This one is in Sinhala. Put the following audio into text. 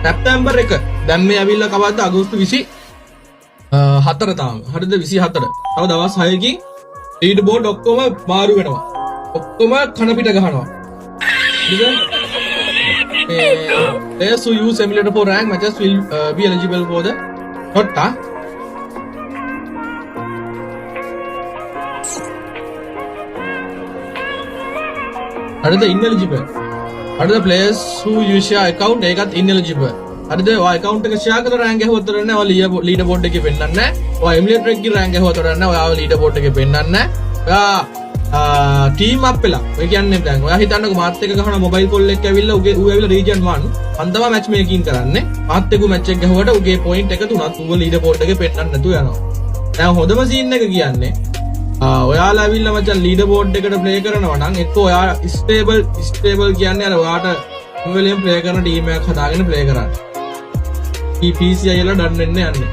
සැප්තැම්බර් 1 දැන් මේ ඇවිල්ලා කවද්ද අගෝස්තු 24 තාම. හරිද 24. තව දවස් 6කින් ලීඩ් බෝඩ් ඔක්කොම මාරු වෙනවා. ඔක්කොම කන පිට ගහනවා. හරිද? Players who use emulator for rank matches will be eligible for the Totta. හරිද ineligible. හරිද players who use your account ඒකත් ineligible. හරිද ඔය account එක share කරලා rank ගහුවත් උතර නැහැ. ඔය leaderboard එකේ පෙන්නන්නේ නැහැ. ඔය emulator එකේ rank ගහුවත් උතර නැහැ. ඔයාව leaderboard එකේ පෙන්නන්නේ නැහැ. ඔයා ටීම් අප් වෙලා. ඔය කියන්නේ දැන් ඔයා හිතන්නකෝ මාත් එක ගහන මොබයිල් කෝල් එකක් ඇවිල්ලා ඌ ඇවිල්ලා region 1 මන් තමයි මැච් මේකින් කරන්නේ. මාත් එක්ක මැච් එක ගහුවට ඌගේ පොයින්ට් එක තුනක් ඌව leaderboard එකේ පෙන්නන්න නැතුව යනවා. දැන් හොඳම සීන් එක කියන්නේ ඔයාලා ඇවිල්ලා මචං leaderboard එකට play කරනවා නම් එක්ක ඔයා stable කියන්නේ අර ඔයාට මොබයිලෙන් play කරන ටීම් එකක් හදාගෙන play කරන්න. PC අයලා ඩන් වෙන්න යන්නේ.